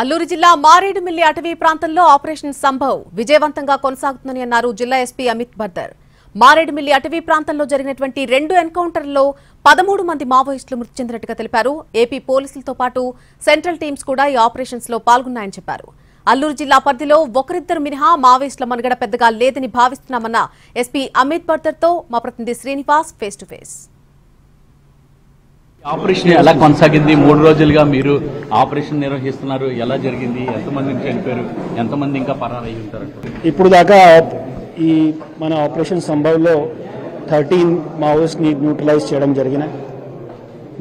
అల్లూరు జిల్లా మారేడుమిల్లి అటవీ ప్రాంతంలో ఆపరేషన్ సంభవ్ విజయవంతంగా కొనసాగుతుందని అన్నారు జిల్లా ఎస్పీ అమిత్ బర్దర్. మారేడుమిల్లి అటవీ ప్రాంతంలో జరిగినటువంటి 2 ఎన్కౌంటర్లలో 13 మంది మావోయిస్టులు మృతి చెందినట్టుగా తెలిపారు. ఏపీ పోలీసులతో పాటు సెంట్రల్ టీమ్స్ కూడా ఈ ఆపరేషన్స్ లో పాల్గొన్నాయని చెప్పారు. అల్లూరు జిల్లా పరిధిలో ఒకరిద్దరు మినహా మావోయిస్టుల మనుగడ పెద్దగా లేదని భావిస్తున్నామన్న ఎస్పీ అమిత్ బర్దర్ తో మా ప్రతినిధి Srinivas face to face. Operation ఎలా కొనసాగింది? 3 రోజులుగా మీరు ఆపరేషన్ నిర్వహిస్తున్నారు. ఎలా జరిగింది? ఎంతమంది చనిపోయారు? ఎంతమంది ఇంకా పరారయ్యి ఉంటారు? ఇప్పుడు దాకా ఈ మన ఆపరేషన్ సంభవ్లో 13 మావోయిస్ట్ని న్యూట్రలైజ్ చేయడం జరిగినాయి.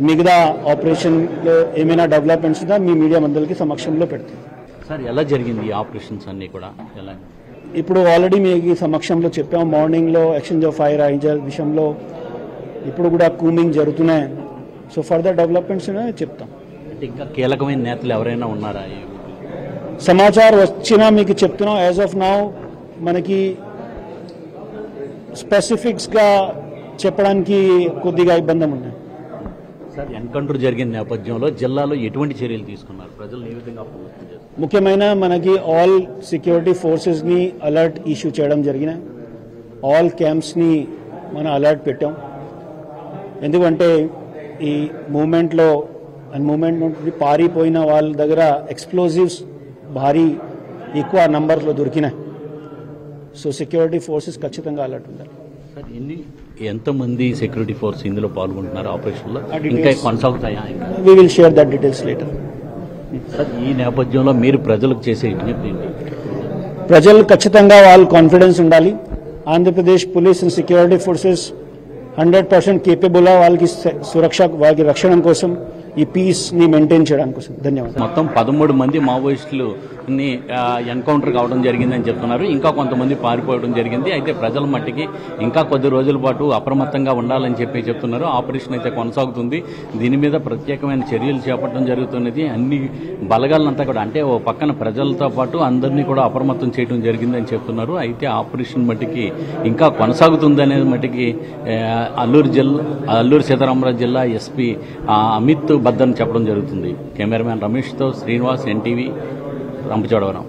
మిగతా ఆపరేషన్లో ఏమైనా డెవలప్మెంట్స్ ఉందా మీ మీడియా మండలికి సమక్షంలో పెడుతుంది. సార్ ఎలా జరిగింది ఈ ఆపరేషన్స్ అన్నీ కూడా? ఎలా ఇప్పుడు ఆల్రెడీ మీకు సమక్షంలో చెప్పాం. మార్నింగ్లో ఎక్స్చేంజ్ ఆఫ్ ఫైర్ రేంజర్ విషయంలో ఇప్పుడు కూడా కూమింగ్ జరుగుతున్నాయి. సో ఫర్దర్ డెవలప్మెంట్స్ చెప్తాం. అంటే ఇంకా కీలకమైన నేతలు ఎవరైనా ఉన్నారా? సమాచారం వచ్చినా మీకు చెప్తున్నాం. యాజ్ ఆఫ్ నౌ మనకి స్పెసిఫిక్స్గా చెప్పడానికి కొద్దిగా ఇబ్బంది ఉన్నాయి. సార్ ఎన్కౌంటర్ జరిగిన నేపథ్యంలో జిల్లాలో ఎటువంటి చర్యలు తీసుకున్నారు? ప్రజలు ఏ విధంగా ముఖ్యమైన మనకి ఆల్ సెక్యూరిటీ ఫోర్సెస్ని అలర్ట్ ఇష్యూ చేయడం జరిగినాయి. ఆల్ క్యాంప్స్ని మనం అలర్ట్ పెట్టాం. ఎందుకంటే ఈ మూమెంట్లో మూమెంట్ నుండి పారిపోయిన వాళ్ళ దగ్గర ఎక్స్ప్లోజివ్స్ భారీ ఎక్కువ నంబర్లో దొరికినాయి. సో సెక్యూరిటీ ఫోర్సెస్ ఖచ్చితంగా అలర్ట్ ఉండాలి. సార్ ఎంతమంది సెక్యూరిటీ ఫోర్స్ ఇందులో పాల్గొంటున్నారు ఆపరేషన్లో? ఇంకా కొనసాగుతాయా? We will share that details later. Sir ఈ నేపథ్యంలో మీరు ప్రజలకు చేసే విజ్ఞప్తి ఏంటి? ప్రజలు ఖచ్చితంగా వాళ్ళు కాన్ఫిడెన్స్ ఉండాలి. Andhra Pradesh police and security forces 100% capable వాళ్ళకి సురక్ష వాళ్ళకి రక్షణ కోసం ఈ పీస్ని మెయింటైన్ చేయడం కోసం. ధన్యవాదాలు. మొత్తం 13 మంది మావోయిస్టులు ఎన్కౌంటర్ కావడం జరిగిందని చెప్తున్నారు. ఇంకా కొంతమంది పారిపోవడం జరిగింది. అయితే ప్రజల మట్టికి ఇంకా కొద్ది రోజుల పాటు అప్రమత్తంగా ఉండాలని చెప్తున్నారు. ఆపరేషన్ అయితే కొనసాగుతుంది. దీని మీద ప్రత్యేకమైన చర్యలు చేపట్టడం జరుగుతున్నది. అన్ని బలగాలంతా కూడా అంటే ఓ పక్కన ప్రజలతో పాటు అందరినీ కూడా అప్రమత్తం చేయడం జరిగిందని చెప్తున్నారు. అయితే ఆపరేషన్ మట్టికి ఇంకా కొనసాగుతుంది అనేది మట్టికి అల్లూరు సీతారామరాజు జిల్లా ఎస్పీ అమిత్ బర్దర్ చెప్పడం జరుగుతుంది. కెమెరామ్యాన్ రమేష్తో శ్రీనివాస్, ఎన్టీవీ, రంపచోడవరం.